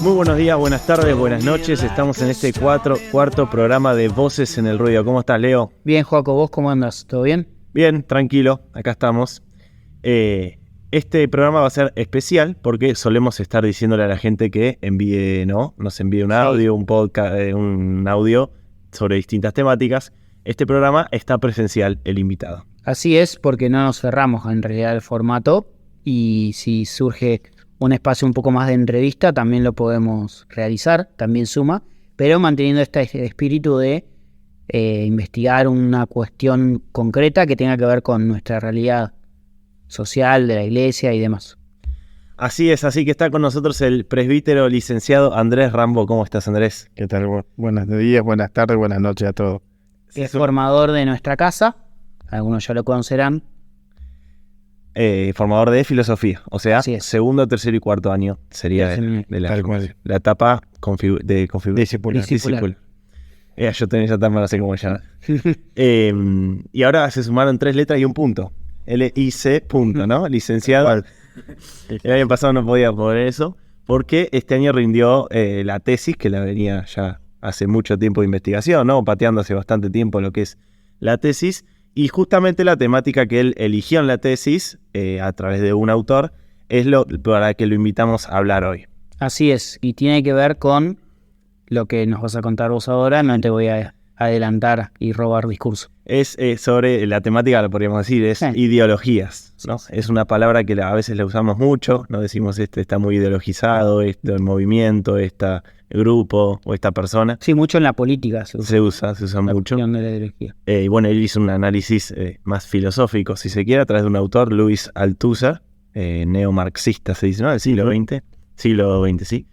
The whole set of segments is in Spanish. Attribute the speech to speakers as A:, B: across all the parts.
A: Muy buenos días, buenas tardes, buenas noches. Estamos en este cuarto programa de Voces en el Ruido. ¿Cómo estás, Leo?
B: Bien, Joaco, ¿vos cómo andas? ¿Todo bien?
A: Bien, tranquilo, acá estamos. Este programa va a ser especial porque solemos estar diciéndole a la gente que nos envíe un audio, un podcast, un audio sobre distintas temáticas. Este programa está presencial, el invitado.
B: Así es, porque no nos cerramos en realidad el formato y si surge un espacio un poco más de entrevista también lo podemos realizar, también suma, pero manteniendo este espíritu de investigar una cuestión concreta que tenga que ver con nuestra realidad social, de la iglesia y demás.
A: Así es, así que está con nosotros el presbítero licenciado Andrés Rambo. ¿Cómo estás, Andrés?
C: ¿Qué tal? Buenos días, buenas tardes, buenas noches a todos.
B: Es formador de nuestra casa, algunos ya lo conocerán.
A: Formador de filosofía, o sea, segundo, tercero y cuarto año sería de la etapa discipular. Yo tenía esa etapa, no sé cómo se llama. Y ahora se sumaron 3 letras y un punto. LIC punto, ¿no? Licenciado. El año pasado no podía poner eso porque este año rindió la tesis, que la venía ya hace mucho tiempo de investigación, ¿no? Pateando hace bastante tiempo lo que es la tesis. Y justamente la temática que él eligió en la tesis, a través de un autor, es para que lo invitamos a hablar hoy.
B: Así es, y tiene que ver con lo que nos vas a contar vos ahora, no te voy a adelantar y robar discurso.
A: Es sobre la temática, lo podríamos decir, es ideologías, ¿no? Es una palabra que a veces la usamos mucho, no decimos está muy ideologizado, el movimiento, este grupo o esta persona.
B: Sí, mucho en la política
A: se usa mucho.
B: De la ideología.
A: Y bueno, él hizo un análisis más filosófico, si se quiere, a través de un autor, Luis Althusser, neomarxista se dice, ¿no? Del siglo XX. Siglo XX, sí.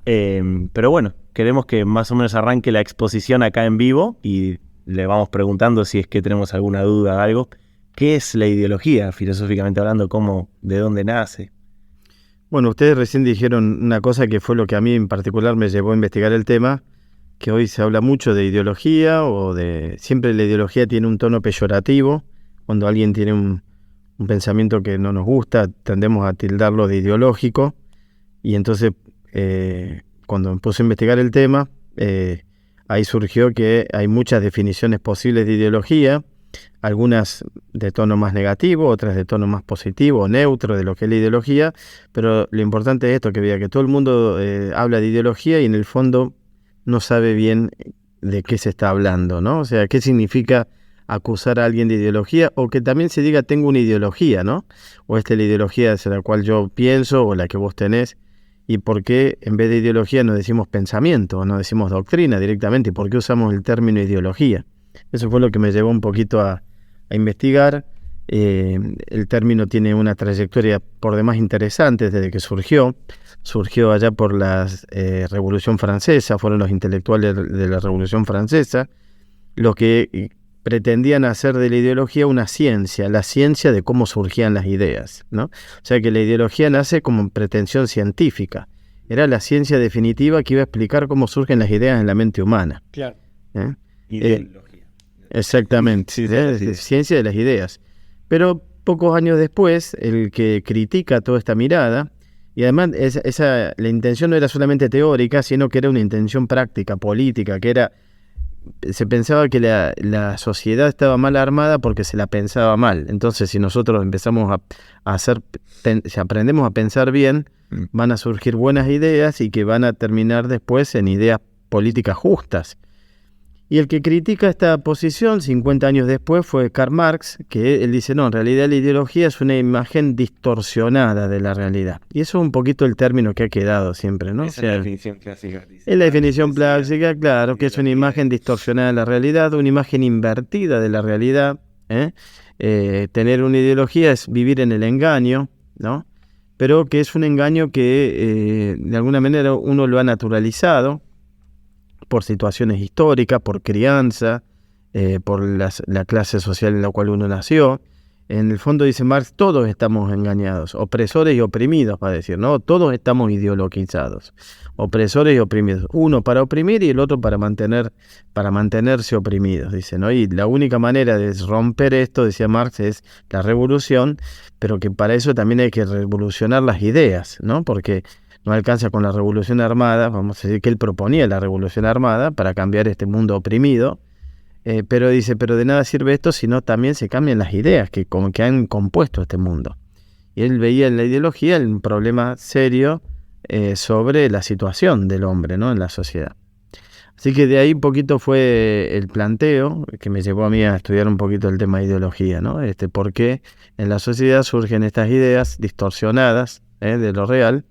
A: Pero bueno, queremos que más o menos arranque la exposición acá en vivo y le vamos preguntando si es que tenemos alguna duda o algo. ¿Qué es la ideología, filosóficamente hablando? ¿De dónde nace?
C: Bueno, ustedes recién dijeron una cosa que fue lo que a mí en particular me llevó a investigar el tema, que hoy se habla mucho de ideología siempre la ideología tiene un tono peyorativo. Cuando alguien tiene un pensamiento que no nos gusta, tendemos a tildarlo de ideológico. Y entonces, cuando me puse a investigar el tema, ahí surgió que hay muchas definiciones posibles de ideología, algunas de tono más negativo, otras de tono más positivo o neutro de lo que es la ideología, pero lo importante es esto, que vea que todo el mundo habla de ideología y en el fondo no sabe bien de qué se está hablando, ¿no? O sea, qué significa acusar a alguien de ideología, o que también se diga tengo una ideología, ¿no? O esta es la ideología hacia la cual yo pienso o la que vos tenés. ¿Y por qué en vez de ideología no decimos pensamiento, no decimos doctrina directamente? ¿Y por qué usamos el término ideología? Eso fue lo que me llevó un poquito a investigar. El término tiene una trayectoria por demás interesante desde que surgió. Surgió allá por la Revolución Francesa, fueron los intelectuales de la Revolución Francesa los que pretendían hacer de la ideología una ciencia, la ciencia de cómo surgían las ideas, ¿no? O sea que la ideología nace como pretensión científica. Era la ciencia definitiva que iba a explicar cómo surgen las ideas en la mente humana.
A: Claro. Ideología.
C: Exactamente, sí, ciencia de las ideas. Pero pocos años después, el que critica toda esta mirada, y además la intención no era solamente teórica, sino que era una intención práctica, política, se pensaba que la sociedad estaba mal armada porque se la pensaba mal. Entonces, si nosotros empezamos si aprendemos a pensar bien, van a surgir buenas ideas y que van a terminar después en ideas políticas justas. Y el que critica esta posición 50 años después fue Karl Marx, que él dice, no, en realidad la ideología es una imagen distorsionada de la realidad. Y eso es un poquito el término que ha quedado siempre, ¿no?
A: Esa es la definición clásica.
C: Es la definición clásica, claro, que es una imagen distorsionada de la realidad, una imagen invertida de la realidad. Tener una ideología es vivir en el engaño, ¿no? Pero que es un engaño que de alguna manera uno lo ha naturalizado, por situaciones históricas, por crianza, por la clase social en la cual uno nació. En el fondo, dice Marx, todos estamos engañados, opresores y oprimidos, va a decir, ¿no? Todos estamos ideologizados, opresores y oprimidos. Uno para oprimir y el otro para mantenerse oprimidos, dice, ¿no? Y la única manera de romper esto, decía Marx, es la revolución, pero que para eso también hay que revolucionar las ideas, ¿no? Porque no alcanza con la revolución armada, vamos a decir que él proponía la revolución armada para cambiar este mundo oprimido, pero dice, pero de nada sirve esto si no también se cambian las ideas que han compuesto este mundo. Y él veía en la ideología un problema serio sobre la situación del hombre, ¿no?, en la sociedad. Así que de ahí un poquito fue el planteo que me llevó a mí a estudiar un poquito el tema de ideología, ¿no? Por qué en la sociedad surgen estas ideas distorsionadas de lo real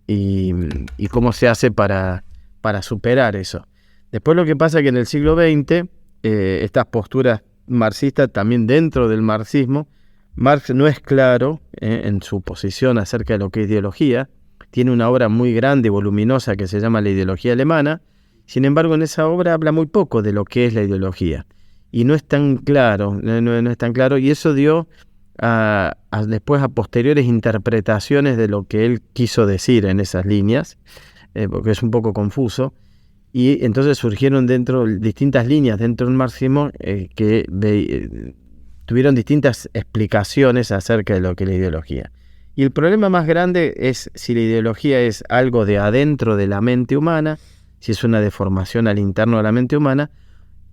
C: y cómo se hace para superar eso. Después lo que pasa es que en el siglo XX, estas posturas marxistas, también dentro del marxismo, Marx no es claro en su posición acerca de lo que es ideología. Tiene una obra muy grande y voluminosa que se llama La ideología alemana. Sin embargo, en esa obra habla muy poco de lo que es la ideología. Y no es tan claro, no es tan claro. Y eso dio después a posteriores interpretaciones de lo que él quiso decir en esas líneas, porque es un poco confuso. Y entonces surgieron distintas líneas dentro del marxismo que tuvieron distintas explicaciones acerca de lo que es la ideología. Y el problema más grande es si la ideología es algo de adentro de la mente humana, si es una deformación al interno de la mente humana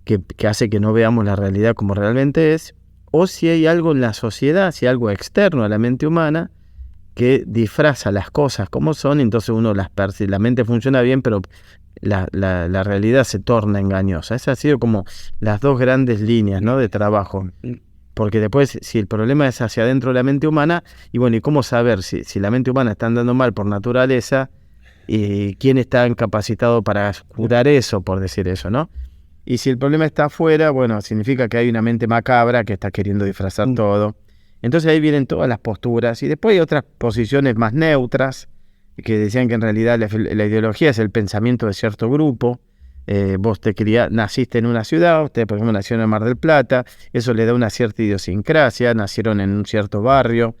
C: que hace que no veamos la realidad como realmente es, o si hay algo en la sociedad, si hay algo externo a la mente humana que disfraza las cosas como son, entonces uno las percibe, la mente funciona bien, pero la realidad se torna engañosa. Esas han sido como las dos grandes líneas, ¿no?, de trabajo. Porque después, si el problema es hacia adentro de la mente humana, y bueno, ¿y cómo saber si la mente humana está andando mal por naturaleza? ¿Y quién está incapacitado para curar eso, por decir eso, no? Y si el problema está afuera, bueno, significa que hay una mente macabra que está queriendo disfrazar todo. Entonces ahí vienen todas las posturas. Y después hay otras posiciones más neutras, que decían que en realidad la ideología es el pensamiento de cierto grupo. Vos naciste en una ciudad, usted por ejemplo nació en el Mar del Plata, eso le da una cierta idiosincrasia, nacieron en un cierto barrio,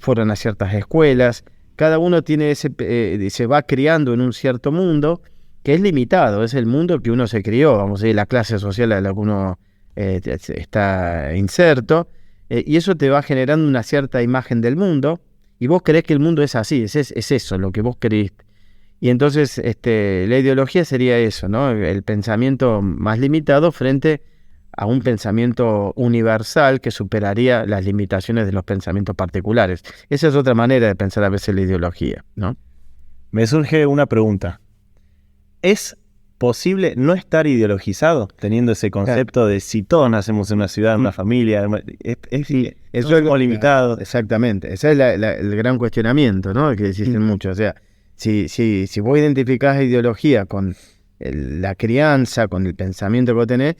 C: fueron a ciertas escuelas, cada uno tiene se va criando en un cierto mundo que es limitado, es el mundo que uno se crió, vamos a decir, la clase social a la que uno está inserto, y eso te va generando una cierta imagen del mundo, y vos creés que el mundo es así, es eso, lo que vos creíste. Y entonces la ideología sería eso, ¿no? El pensamiento más limitado frente a un pensamiento universal que superaría las limitaciones de los pensamientos particulares. Esa es otra manera de pensar a veces la ideología, ¿no?
A: Me surge una pregunta. ¿Es posible no estar ideologizado teniendo ese concepto de si todos nacemos en una ciudad, en una familia?
C: Sí, eso
A: es como limitado.
C: Exactamente, ese es el gran cuestionamiento, ¿no?, que existen mucho. O sea, si vos identificás ideología con la crianza, con el pensamiento que vos tenés,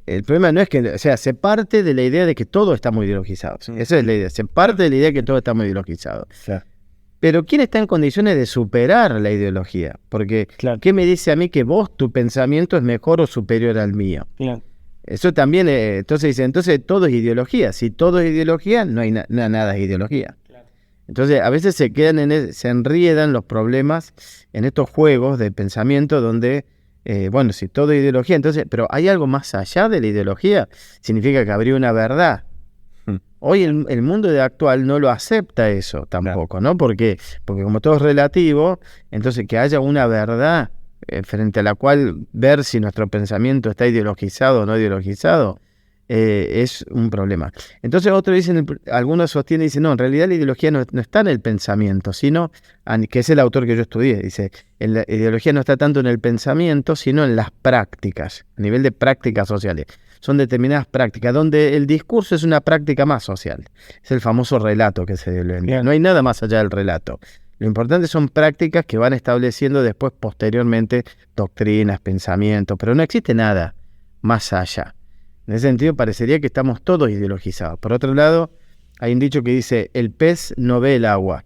C: el problema no es que, o sea, se parte de la idea de que todo está muy ideologizado. Esa es la idea, se parte de la idea de que todo está muy ideologizado.
A: Claro.
C: Pero ¿quién está en condiciones de superar la ideología? Porque,
A: claro,
C: ¿qué me dice a mí que vos, tu pensamiento es mejor o superior al mío?
A: Claro.
C: Eso también, entonces todo es ideología. Si todo es ideología, no hay nada es ideología. Claro. Entonces, a veces se enriedan los problemas en estos juegos de pensamiento donde, bueno, si todo es ideología, entonces, pero ¿hay algo más allá de la ideología? Significa que habría una verdad. Hoy el mundo actual no lo acepta eso tampoco, ¿no? Porque como todo es relativo, entonces que haya una verdad frente a la cual ver si nuestro pensamiento está ideologizado o no ideologizado, es un problema. Entonces algunos sostienen y dicen, no, en realidad la ideología no está en el pensamiento, sino, que es el autor que yo estudié, dice, la ideología no está tanto en el pensamiento, sino en las prácticas, a nivel de prácticas sociales. Son determinadas prácticas, donde el discurso es una práctica más social. Es el famoso relato que se debe. No hay nada más allá del relato. Lo importante son prácticas que van estableciendo después, posteriormente, doctrinas, pensamientos, pero no existe nada más allá. En ese sentido, parecería que estamos todos ideologizados. Por otro lado, hay un dicho que dice, el pez no ve el agua.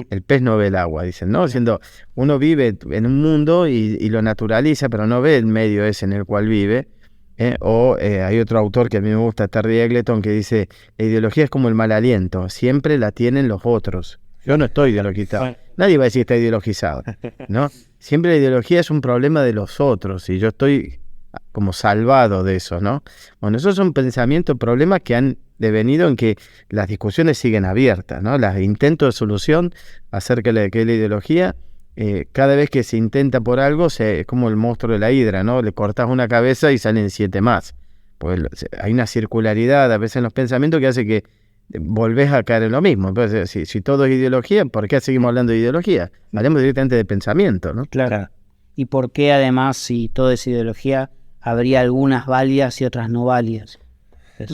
C: El pez no ve el agua, dicen, ¿no? Siendo, uno vive en un mundo y lo naturaliza, pero no ve el medio ese en el cual vive. Hay otro autor que a mí me gusta, Terry Eggleton, que dice, la ideología es como el mal aliento, siempre la tienen los otros. Yo no estoy ideologizado. Nadie va a decir que está ideologizado, ¿no? Siempre la ideología es un problema de los otros y yo estoy como salvado de eso, ¿no? Bueno, esos son pensamientos, problemas que han devenido en que las discusiones siguen abiertas, ¿no? Los intentos de solución acerca de que la ideología, cada vez que se intenta por algo, es como el monstruo de la hidra, ¿no? Le cortas una cabeza y salen 7 más. Pues hay una circularidad a veces en los pensamientos que hace que volvés a caer en lo mismo. Entonces, si todo es ideología, ¿por qué seguimos hablando de ideología? Hablemos directamente de pensamiento, ¿no?
B: Claro. ¿Y por qué además, si todo es ideología, habría algunas válidas y otras no válidas?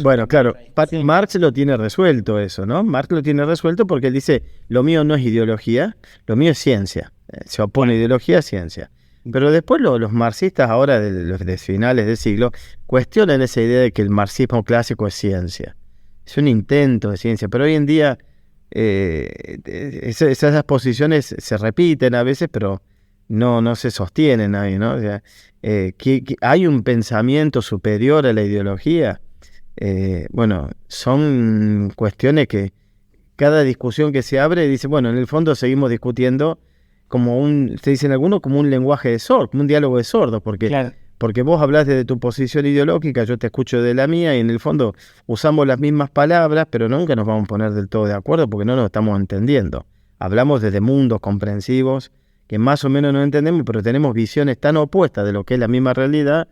C: Bueno, claro, Marx lo tiene resuelto eso, ¿no? Marx lo tiene resuelto porque él dice, lo mío no es ideología, lo mío es ciencia. Se opone ideología a ciencia. Pero después los marxistas ahora, de finales del siglo, cuestionan esa idea de que el marxismo clásico es ciencia. Es un intento de ciencia, pero hoy en día esas posiciones se repiten a veces, pero no se sostienen ahí, ¿no? O sea, que hay un pensamiento superior a la ideología. Bueno, son cuestiones que cada discusión que se abre dice, bueno, en el fondo seguimos discutiendo se dicen algunos, como un lenguaje de sordo, como un diálogo de sordos, porque vos hablas desde tu posición ideológica, yo te escucho de la mía, y en el fondo usamos las mismas palabras, pero nunca nos vamos a poner del todo de acuerdo porque no nos estamos entendiendo. Hablamos desde mundos comprensivos que más o menos no entendemos, pero tenemos visiones tan opuestas de lo que es la misma realidad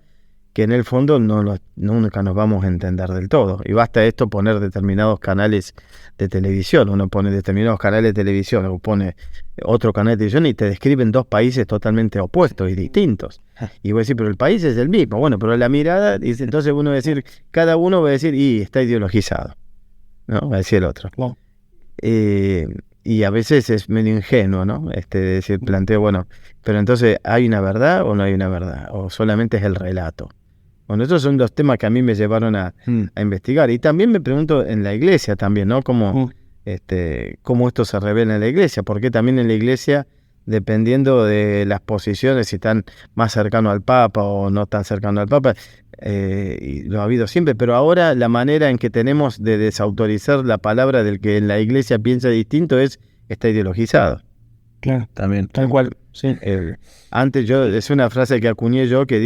C: que en el fondo nunca nos vamos a entender del todo. Y basta esto poner determinados canales de televisión. Uno pone determinados canales de televisión o pone otro canal de televisión y te describen 2 países totalmente opuestos y distintos. Y voy a decir, pero el país es el mismo. Bueno, pero la mirada, entonces uno va a decir, cada uno va a decir, y está ideologizado, ¿no? Va a decir el otro.
B: Wow.
C: Y a veces es medio ingenuo, ¿no? Decir, planteo, bueno, pero entonces, ¿hay una verdad o no hay una verdad? ¿O solamente es el relato? Bueno, esos son los temas que a mí me llevaron a investigar. Y también me pregunto en la iglesia también, ¿no? Cómo esto se revela en la iglesia. Porque también en la iglesia, dependiendo de las posiciones, si están más cercanos al Papa o no tan cercanos al Papa, y lo ha habido siempre. Pero ahora la manera en que tenemos de desautorizar la palabra del que en la iglesia piensa distinto está ideologizado.
B: Claro,
A: también.
B: tal cual, sí.
C: Antes es una frase que acuñé yo que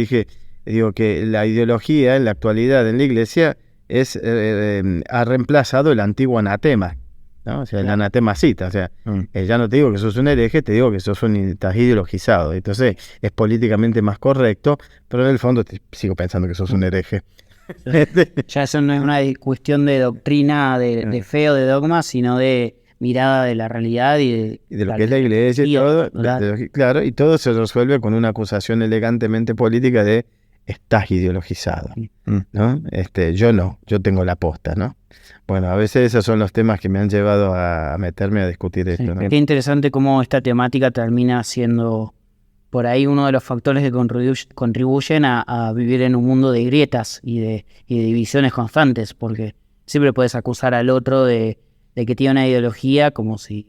C: digo que la ideología en la actualidad en la iglesia ha reemplazado el antiguo anatema, ¿no? O sea, el anatema cita, o sea, ya no te digo que sos un hereje, te digo que estás ideologizado. Entonces es políticamente más correcto, pero en el fondo sigo pensando que sos un hereje.
B: Ya eso no es una cuestión de doctrina, de fe o de dogma, sino de mirada de la realidad y
C: de lo que es la iglesia y todo, claro, y todo se resuelve con una acusación elegantemente política de estás ideologizado, ¿no? Yo tengo la posta, ¿no? Bueno, a veces esos son los temas que me han llevado a meterme a discutir esto, ¿no?
B: Qué interesante cómo esta temática termina siendo por ahí uno de los factores que contribuyen a vivir en un mundo de grietas y de divisiones constantes, porque siempre puedes acusar al otro de que tiene una ideología como si...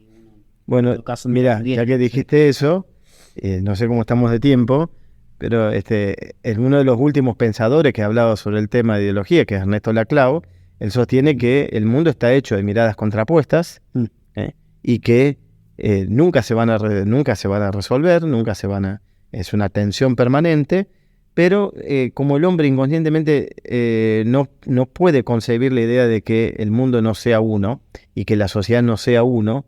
C: Bueno, mira, ya que dijiste eso, no sé cómo estamos de tiempo, pero uno de los últimos pensadores que ha hablado sobre el tema de ideología, que es Ernesto Laclau, él sostiene que el mundo está hecho de miradas contrapuestas y que nunca se van a resolver, es una tensión permanente, pero como el hombre inconscientemente no puede concebir la idea de que el mundo no sea uno y que la sociedad no sea uno,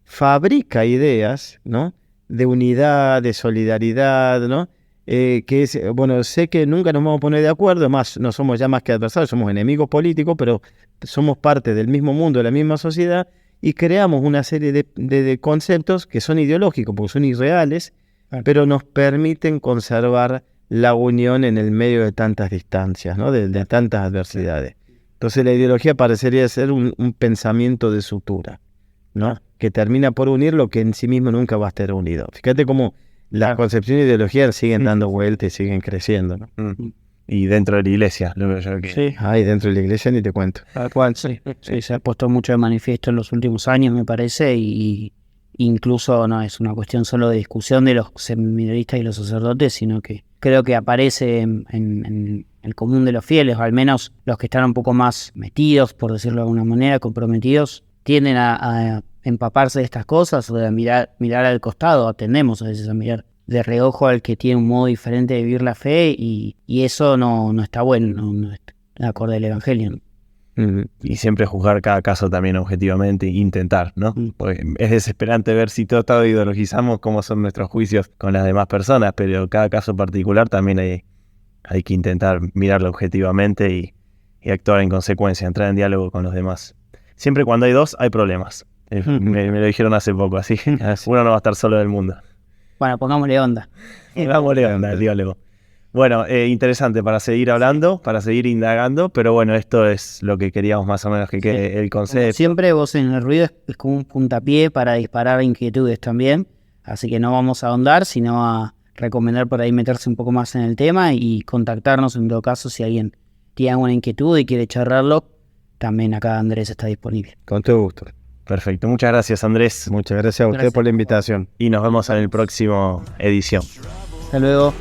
C: fabrica ideas, ¿no?, de unidad, de solidaridad, ¿no? Sé que nunca nos vamos a poner de acuerdo, más no somos ya más que adversarios, somos enemigos políticos, pero somos parte del mismo mundo, de la misma sociedad, y creamos una serie de conceptos que son ideológicos, porque son irreales, pero nos permiten conservar la unión en el medio de tantas distancias, ¿no?, de tantas adversidades. Entonces la ideología parecería ser un pensamiento de sutura, ¿no?, que termina por unir lo que en sí mismo nunca va a estar unido. Fíjate cómo las concepciones de ideología siguen dando vueltas y siguen creciendo, ¿no?
A: Y dentro de la iglesia, lo veo yo que...
B: Sí.
C: Y dentro de la iglesia ni te cuento.
B: Tal cual, sí. Sí, se ha puesto mucho de manifiesto en los últimos años, me parece, y incluso no es una cuestión solo de discusión de los seminaristas y los sacerdotes, sino que creo que aparece en el común de los fieles, o al menos los que están un poco más metidos, por decirlo de alguna manera, comprometidos, tienden a empaparse de estas cosas o de mirar al costado. Tendemos a veces a mirar de reojo al que tiene un modo diferente de vivir la fe y eso no está bueno, no es acorde al Evangelio.
A: Y siempre juzgar cada caso también objetivamente e intentar, ¿no? Porque es desesperante ver si todo ideologizamos cómo son nuestros juicios con las demás personas, pero cada caso particular también hay que intentar mirarlo objetivamente y actuar en consecuencia, entrar en diálogo con los demás. Siempre cuando hay dos, hay problemas. Me lo dijeron hace poco, así. Uno no va a estar solo del mundo.
B: Bueno, pongámosle onda.
A: Vámonos al diálogo. Bueno, interesante para seguir hablando, para seguir indagando, pero bueno, esto es lo que queríamos más o menos que quede el concepto.
B: Siempre vos en el ruido es como un puntapié para disparar inquietudes también, así que no vamos a ahondar, sino a recomendar por ahí meterse un poco más en el tema y contactarnos en todo caso si alguien tiene alguna inquietud y quiere charlarlo, también acá Andrés está disponible.
C: Con todo gusto.
A: Perfecto, muchas gracias Andrés.
C: Muchas gracias a usted por la invitación.
A: Y nos vemos en el próximo edición.
B: Hasta luego.